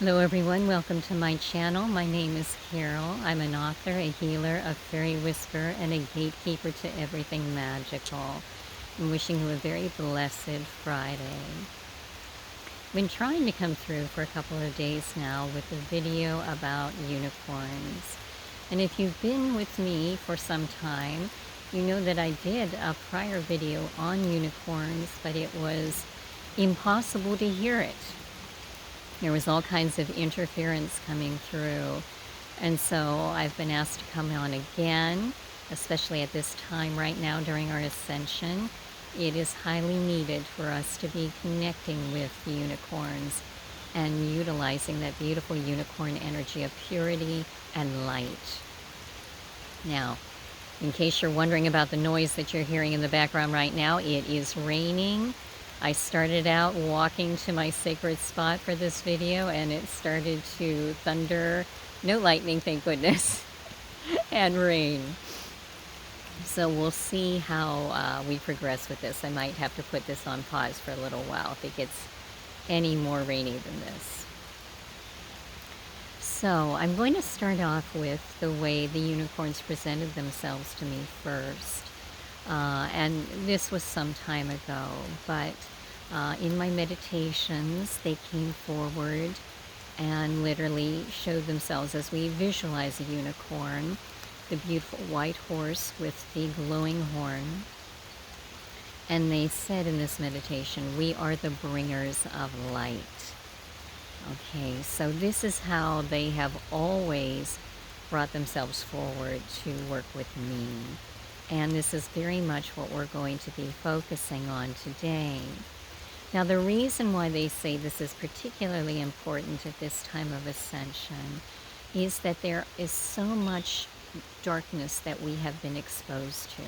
Hello everyone, welcome to my channel. My name is Carol. I'm an author, a healer, a fairy whisperer, and a gatekeeper to everything magical. I'm wishing you a very blessed Friday. I've been trying to come through for a couple of days now with a video about unicorns. And if you've been with me for some time, you know that I did a prior video on unicorns, but it was impossible to hear it. There was all kinds of interference coming through. And so I've been asked to come on again, especially at this time right now during our ascension. It is highly needed for us to be connecting with the unicorns and utilizing that beautiful unicorn energy of purity and light. Now, in case you're wondering about the noise that you're hearing in the background right now, it is raining. I started out walking to my sacred spot for this video and it started to thunder, no lightning, thank goodness, and rain. So we'll see how we progress with this. I might have to put this on pause for a little while if it gets any more rainy than this. So I'm going to start off with the way the unicorns presented themselves to me first. And this was some time ago, but in my meditations, they came forward and literally showed themselves as we visualize a unicorn, the beautiful white horse with the glowing horn. And they said in this meditation, we are the bringers of light. Okay, so this is how they have always brought themselves forward to work with me. And this is very much what we're going to be focusing on today. Now, the reason why they say this is particularly important at this time of ascension is that there is so much darkness that we have been exposed to.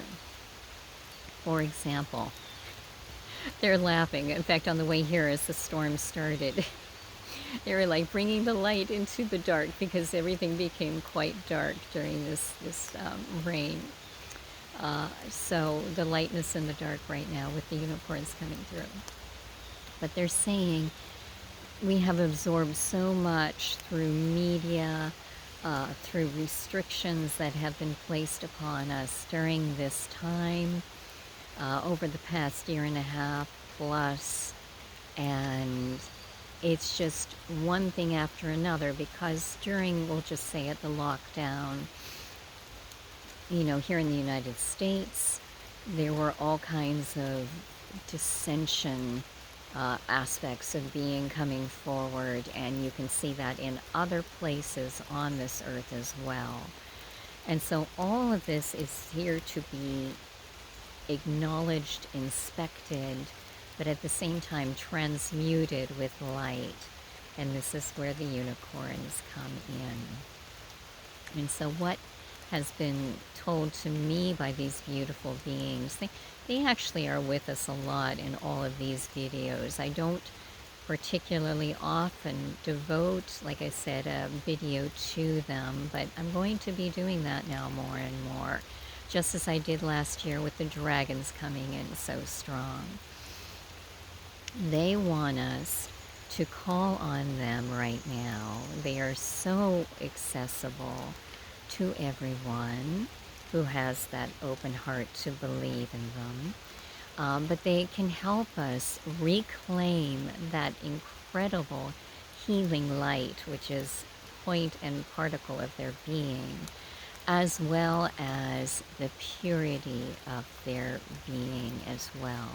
For example, they're laughing. In fact, on the way here as the storm started, they were like bringing the light into the dark because everything became quite dark during this rain. So the lightness in the dark right now with the unicorns coming through. But they're saying we have absorbed so much through media, through restrictions that have been placed upon us during this time, over the past year and a half plus, and it's just one thing after another because during, we'll just say it, the lockdown, you know, here in the United States, there were all kinds of dissension aspects of being coming forward, and you can see that in other places on this earth as well. And so all of this is here to be acknowledged, inspected, but at the same time transmuted with light. And this is where the unicorns come in. And so what has been told to me by these beautiful beings, they actually are with us a lot in all of these videos. I don't particularly often devote, like I said, a video to them, but I'm going to be doing that now more and more, just as I did last year with the dragons coming in so strong. They want us to call on them right now. They are so accessible to everyone who has that open heart to believe in them. But they can help us reclaim that incredible healing light, which is point and particle of their being, as well as the purity of their being as well.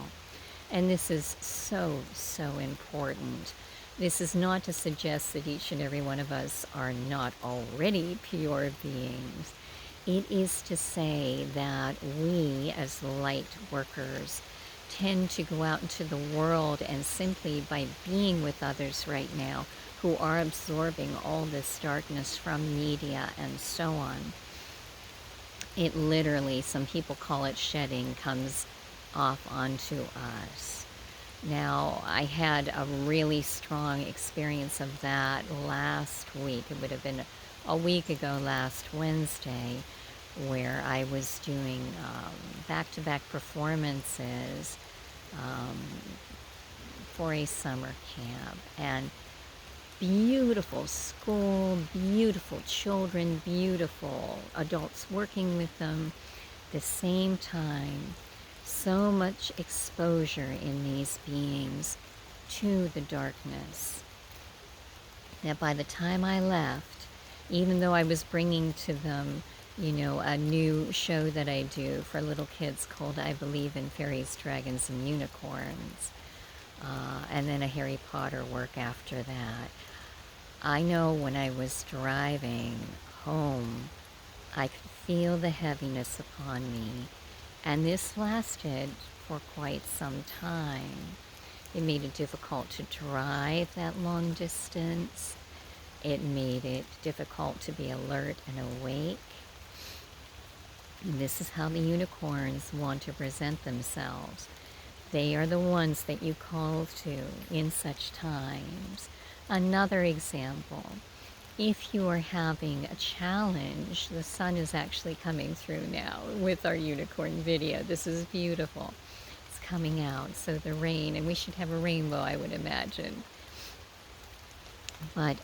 And this is so, so important. This is not to suggest that each and every one of us are not already pure beings. It is to say that we, as light workers, tend to go out into the world and simply by being with others right now who are absorbing all this darkness from media and so on, it literally, some people call it shedding, comes off onto us. Now, I had a really strong experience of that last week. It would have been a week ago last Wednesday, where I was doing back-to-back performances for a summer camp. And beautiful school, beautiful children, beautiful adults working with them. At the same time, so much exposure in these beings to the darkness that by the time I left, even though I was bringing to them, a new show that I do for little kids called I Believe in Fairies, Dragons, and Unicorns, and then a Harry Potter work after that, I know when I was driving home, I could feel the heaviness upon me, and this lasted for quite some time. It made it difficult to drive that long distance. It made it difficult to be alert and awake. And this is how the unicorns want to present themselves. They are the ones that you call to in such times. Another example, if you are having a challenge, the sun is actually coming through now with our unicorn video. This is beautiful. It's coming out, so the rain, and we should have a rainbow, I would imagine. But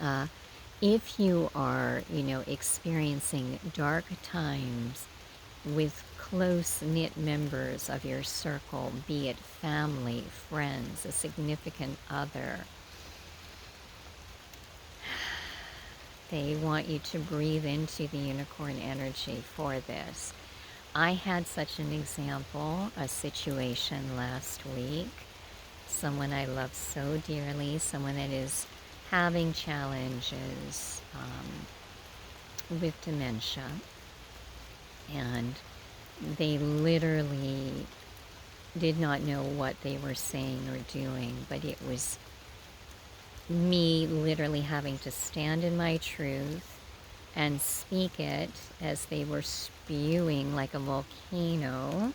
if you are, experiencing dark times with close-knit members of your circle, be it family, friends, a significant other, they want you to breathe into the unicorn energy for this. I had such an example, a situation last week. Someone I love so dearly, someone that is having challenges with dementia. And they literally did not know what they were saying or doing, but it was me literally having to stand in my truth and speak it as they were spewing like a volcano,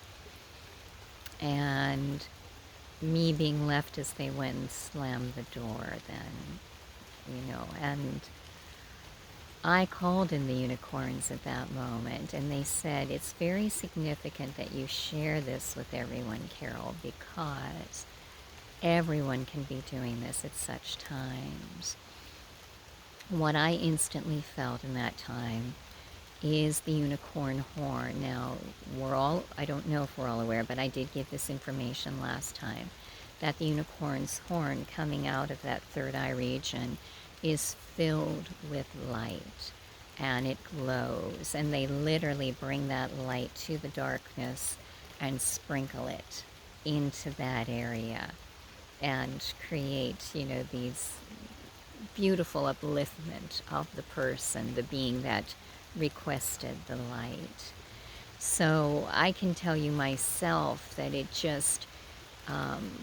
and me being left as they went and slammed the door then, and I called in the unicorns at that moment, and they said, it's very significant that you share this with everyone, Carol, because everyone can be doing this at such times. What I instantly felt in that time is the unicorn horn. Now, I don't know if we're all aware, but I did give this information last time, that the unicorn's horn coming out of that third eye region is filled with light, and it glows, and they literally bring that light to the darkness and sprinkle it into that area and create, these beautiful upliftment of the person, the being that requested the light. So I can tell you myself that it just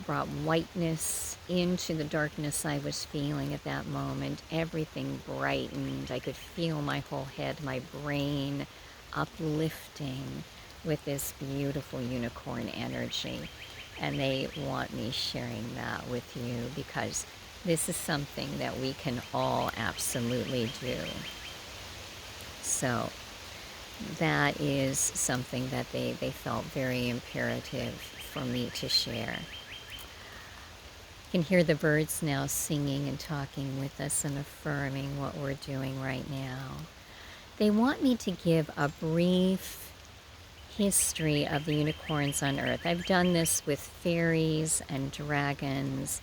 brought whiteness into the darkness I was feeling at that moment. Everything brightened. I could feel my whole head, my brain uplifting with this beautiful unicorn energy. And they want me sharing that with you because this is something that we can all absolutely do. So that is something that they felt very imperative for me to share. You can hear the birds now singing and talking with us and affirming what we're doing right now. They want me to give a brief history of the unicorns on Earth. I've done this with fairies and dragons,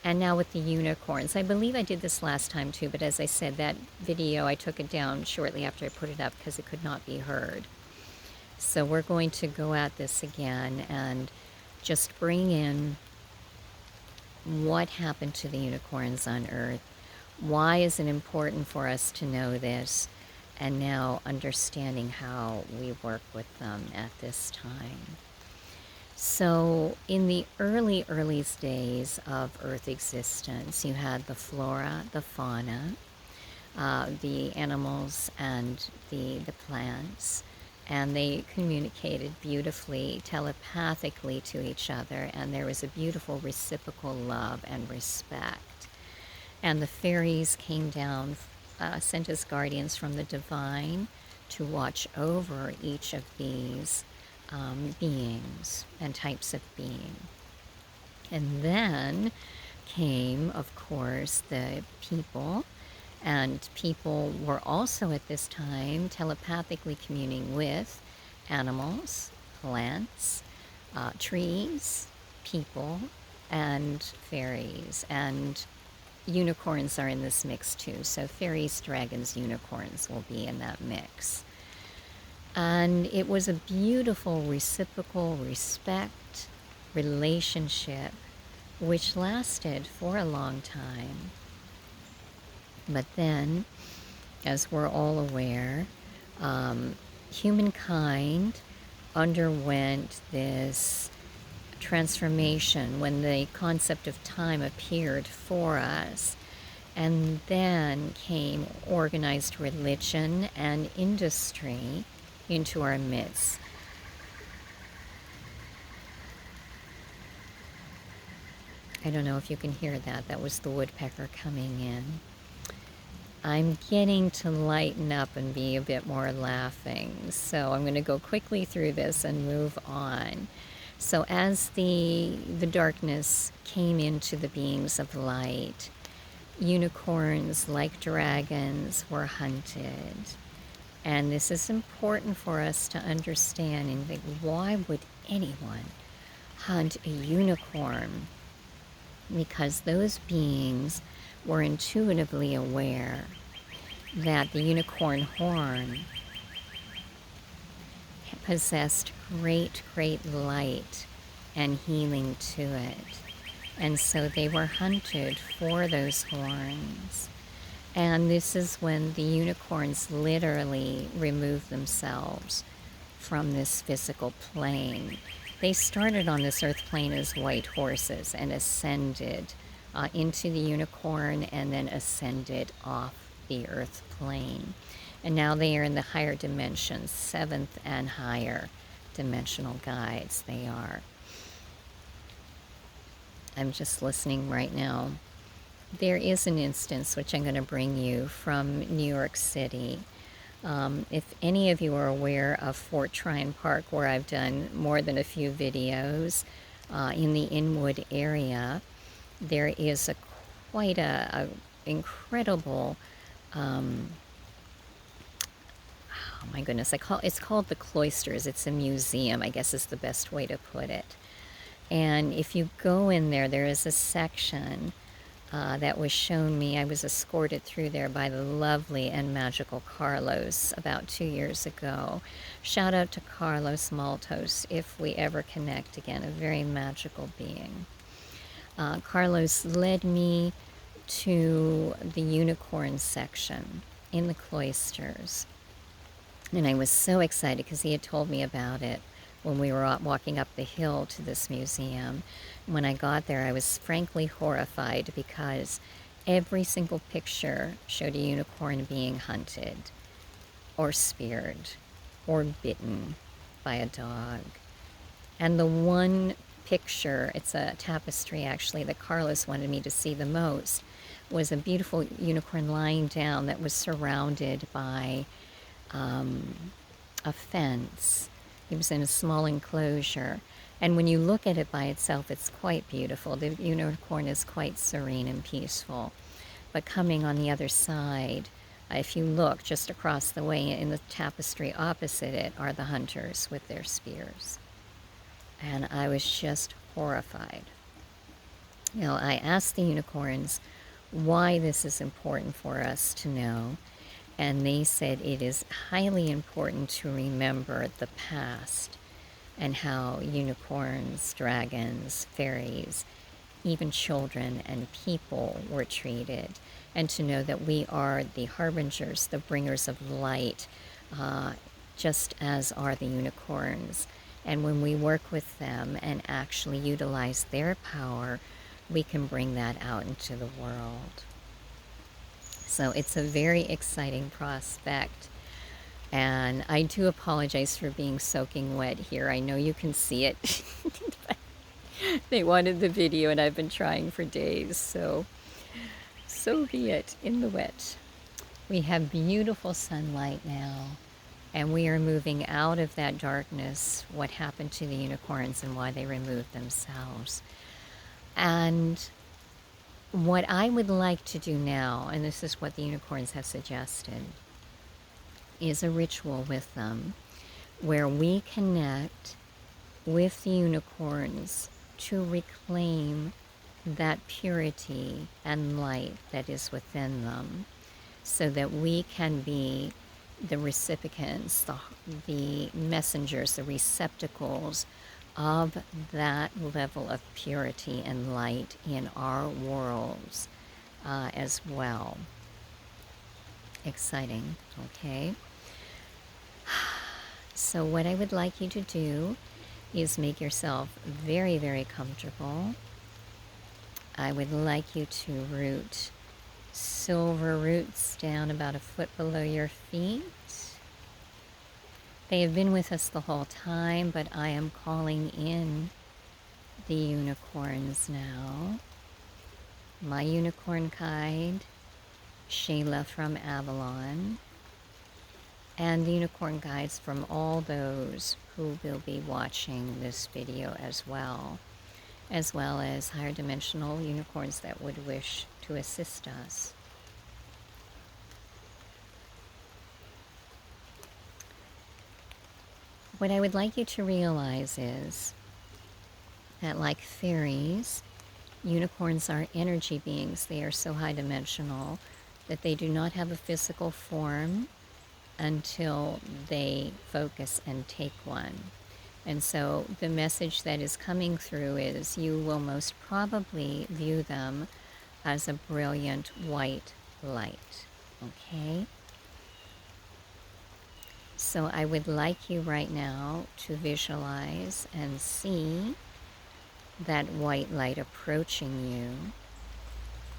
and now with the unicorns. I believe I did this last time too, but as I said, that video, I took it down shortly after I put it up because it could not be heard. So we're going to go at this again and just bring in what happened to the unicorns on Earth. Why is it important for us to know this? And now understanding how we work with them at this time. So in the early days of Earth existence, you had the flora, the fauna, the animals and the plants, and they communicated beautifully, telepathically to each other, and there was a beautiful reciprocal love and respect. And the fairies came down, sent as guardians from the divine to watch over each of these beings and types of being. And then came, of course, the people, and people were also at this time telepathically communing with animals, plants, trees, people, and fairies. And unicorns are in this mix too. So fairies, dragons, unicorns will be in that mix. And it was a beautiful reciprocal respect relationship which lasted for a long time. But then, as we're all aware, humankind underwent this transformation when the concept of time appeared for us. And then came organized religion and industry into our midst. I don't know if you can hear that. That was the woodpecker coming in. I'm getting to lighten up and be a bit more laughing. So I'm going to go quickly through this and move on. So as the darkness came into the beings of light, unicorns, like dragons, were hunted. And this is important for us to understand and think, why would anyone hunt a unicorn? Because those beings were intuitively aware that the unicorn horn possessed great, great light and healing to it. And so they were hunted for those horns. And this is when the unicorns literally removed themselves from this physical plane. They started on this earth plane as white horses and ascended into the unicorn and then ascended off the earth plane. And now they are in the higher dimensions, 7th and higher dimensional guides they are. I'm just listening right now. There is an instance which I'm going to bring you from New York City. If any of you are aware of Fort Tryon Park, where I've done more than a few videos in the Inwood area, there is quite a incredible, oh my goodness, it's called the Cloisters. It's a museum, I guess is the best way to put it. And if you go in there, there is a section that was shown me. I was escorted through there by the lovely and magical Carlos about 2 years ago. Shout out to Carlos Maltos if we ever connect again, a very magical being. Carlos led me to the unicorn section in the cloisters. And I was so excited because he had told me about it when we were walking up the hill to this museum. When I got there, I was frankly horrified because every single picture showed a unicorn being hunted or speared or bitten by a dog. And the one picture, it's a tapestry actually, that Carlos wanted me to see the most, was a beautiful unicorn lying down that was surrounded by a fence. It was in a small enclosure. And when you look at it by itself, it's quite beautiful. The unicorn is quite serene and peaceful. But coming on the other side, if you look just across the way in the tapestry opposite it, are the hunters with their spears. And I was just horrified. You know, I asked the unicorns why this is important for us to know. And they said it is highly important to remember the past and how unicorns, dragons, fairies, even children and people were treated. And to know that we are the harbingers, the bringers of light, just as are the unicorns. And when we work with them and actually utilize their power, we can bring that out into the world. So it's a very exciting prospect. And I do apologize for being soaking wet here. I know you can see it. They wanted the video and I've been trying for days. So be it, in the wet. We have beautiful sunlight now. And we are moving out of that darkness, what happened to the unicorns and why they removed themselves. And What I would like to do now, and this is what the unicorns have suggested, is a ritual with them where we connect with the unicorns to reclaim that purity and light that is within them, so that we can be the recipients, the messengers, the receptacles of that level of purity and light in our worlds as well. Exciting, okay? So what I would like you to do is make yourself very, very comfortable. I would like you to root silver roots down about a foot below your feet. They have been with us the whole time, but I am calling in the unicorns now. My unicorn guide, Shayla from Avalon, and the unicorn guides from all those who will be watching this video as well as higher dimensional unicorns that would wish to assist us. What I would like you to realize is that, like fairies, unicorns are energy beings. They are so high dimensional that they do not have a physical form until they focus and take one. And so the message that is coming through is you will most probably view them as a brilliant white light, okay? So I would like you right now to visualize and see that white light approaching you.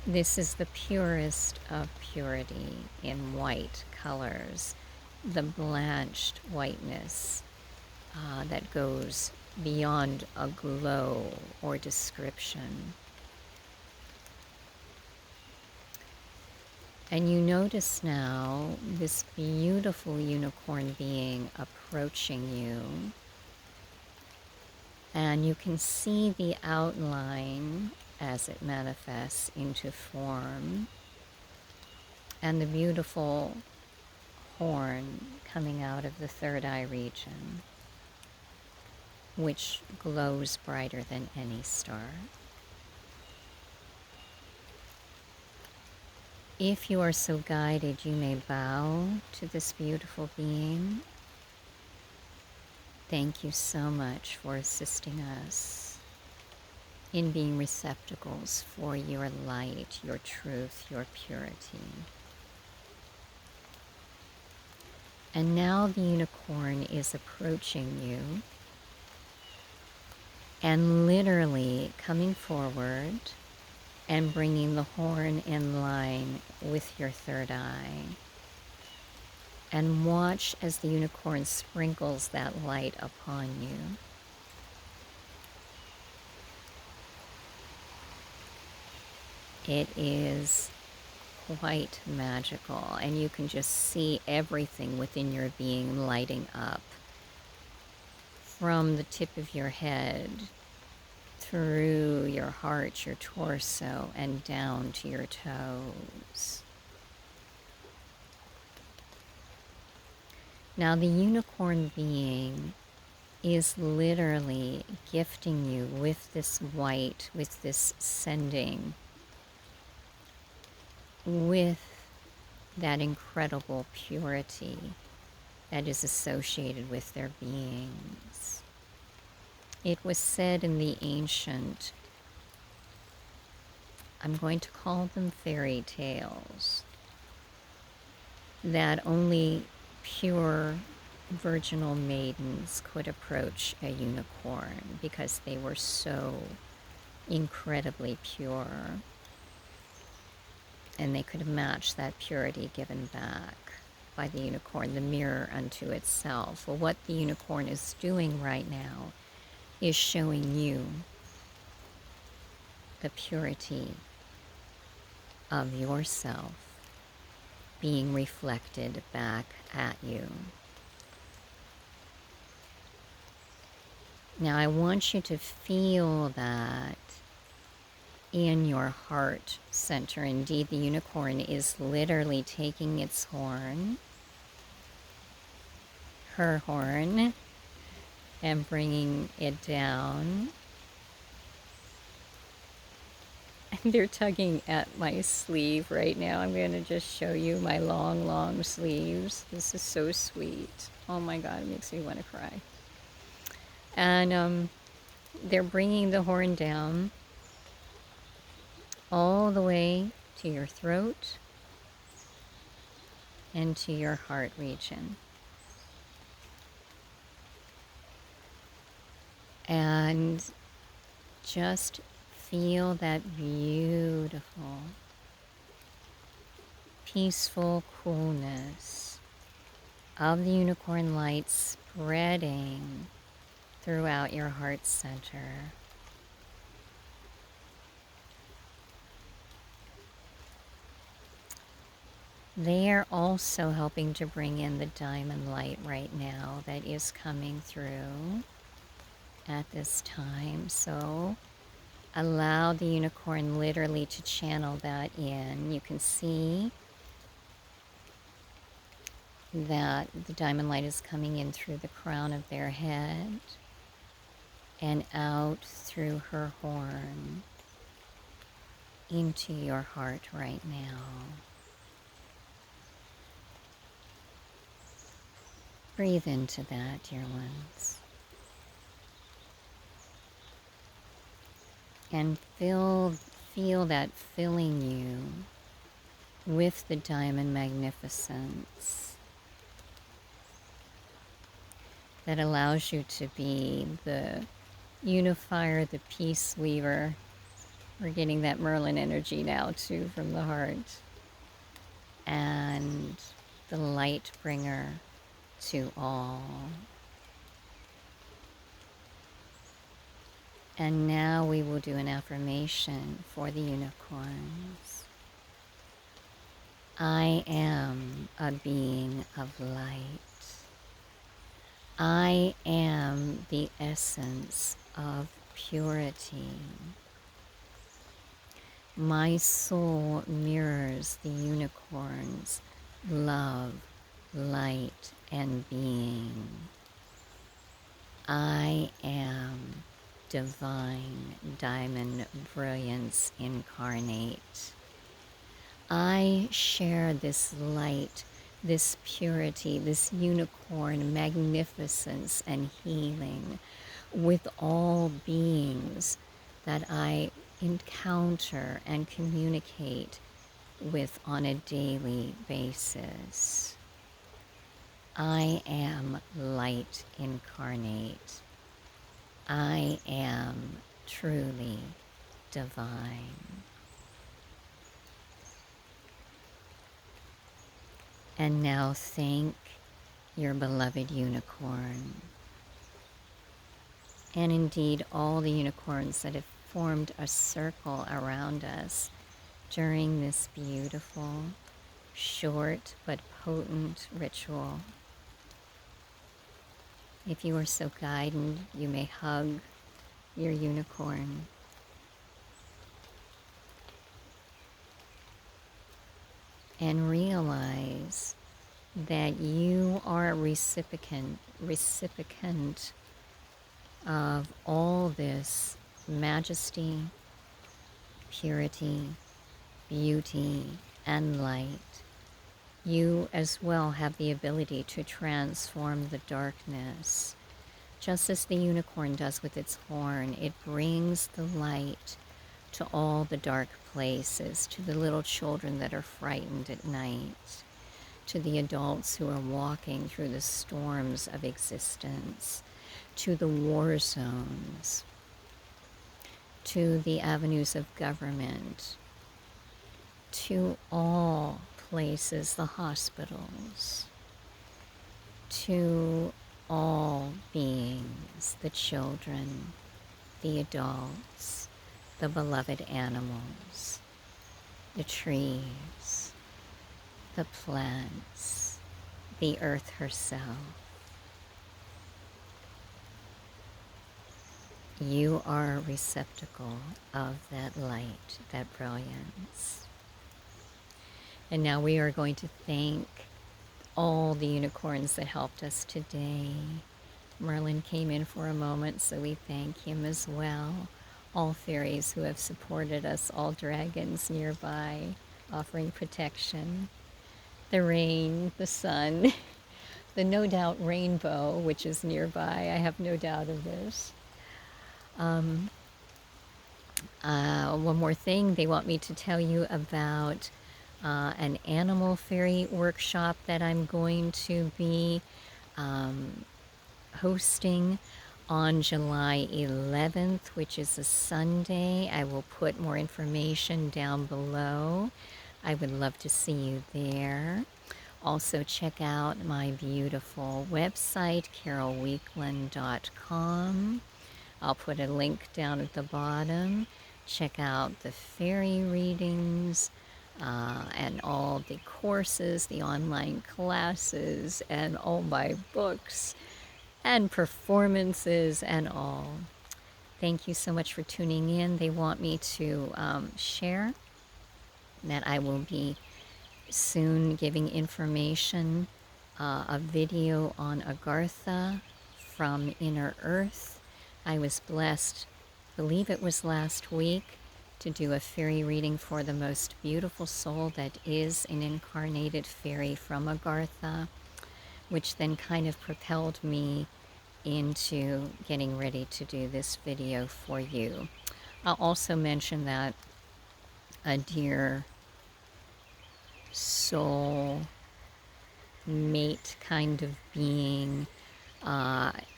This is the purest of purity in white colors, the blanched whiteness that goes beyond a glow or description. And you notice now this beautiful unicorn being approaching you. And you can see the outline as it manifests into form, and the beautiful horn coming out of the third eye region, which glows brighter than any star. If you are so guided, you may bow to this beautiful being. Thank you so much for assisting us in being receptacles for your light, your truth, your purity. And now the unicorn is approaching you and literally coming forward and bringing the horn in line with your third eye. And watch as the unicorn sprinkles that light upon you. It is quite magical, and you can just see everything within your being lighting up, from the tip of your head through your heart, your torso, and down to your toes. Now the unicorn being is literally gifting you with this white, with this sending, with that incredible purity that is associated with their beings. It was said in the ancient, I'm going to call them fairy tales, that only pure virginal maidens could approach a unicorn because they were so incredibly pure, and they could match that purity given back by the unicorn, the mirror unto itself. Well, what the unicorn is doing right now is showing you the purity of yourself being reflected back at you. Now I want you to feel that in your heart center. Indeed, the unicorn is literally taking its horn, her horn, and bringing it down. They're tugging at my sleeve right now. I'm going to just show you my long, long sleeves. This is so sweet. Oh my God, it makes me want to cry. And they're bringing the horn down all the way to your throat and to your heart region. And just feel that beautiful, peaceful coolness of the unicorn light spreading throughout your heart center. They are also helping to bring in the diamond light right now that is coming through at this time. So allow the unicorn literally to channel that in. You can see that the diamond light is coming in through the crown of their head and out through her horn into your heart right now. Breathe into that, dear ones. And feel that filling you with the diamond magnificence that allows you to be the unifier, the peace weaver. We're getting that Merlin energy now too from the heart. And the light bringer to all. And now we will do an affirmation for the unicorns. I am a being of light. I am the essence of purity. My soul mirrors the unicorn's love, light, and being. I am divine diamond brilliance incarnate. I share this light, this purity, this unicorn magnificence and healing with all beings that I encounter and communicate with on a daily basis. I am light incarnate. I am truly divine. And now thank your beloved unicorn, and indeed all the unicorns that have formed a circle around us during this beautiful, short but potent ritual. If you are so guided, you may hug your unicorn. And realize that you are a recipient of all this majesty, purity, beauty, and light. You as well have the ability to transform the darkness. Just as the unicorn does with its horn, it brings the light to all the dark places, to the little children that are frightened at night, to the adults who are walking through the storms of existence, to the war zones, to the avenues of government, to all places, the hospitals, to all beings, the children, the adults, the beloved animals, the trees, the plants, the earth herself. You are a receptacle of that light, that brilliance. And now we are going to thank all the unicorns that helped us today. Merlin came in for a moment, so we thank him as well. All fairies who have supported us, all dragons nearby, offering protection. The rain, the sun, the no doubt rainbow, which is nearby. I have no doubt of this. One more thing, they want me to tell you about an animal fairy workshop that I'm going to be hosting on July 11th, which is a Sunday. I will put more information down below. I would love to see you there. Also, check out my beautiful website, carolweekland.com. I'll put a link down at the bottom. Check out the fairy readings and all the courses, the online classes, and all my books and performances and all. Thank you so much for tuning in. They want me to share that I will be soon giving information, a video on Agartha from Inner Earth. I was blessed, believe it was last week, to do a fairy reading for the most beautiful soul that is an incarnated fairy from Agartha, which then kind of propelled me into getting ready to do this video for you. I'll also mention that a dear soul mate kind of being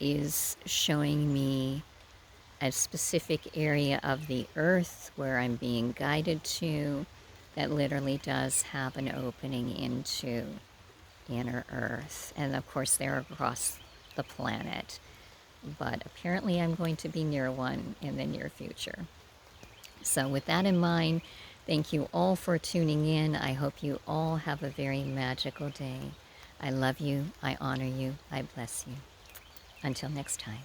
is showing me a specific area of the earth where I'm being guided to that literally does have an opening into inner earth. And of course, they're across the planet. But apparently, I'm going to be near one in the near future. So, with that in mind, thank you all for tuning in. I hope you all have a very magical day. I love you. I honor you. I bless you. Until next time.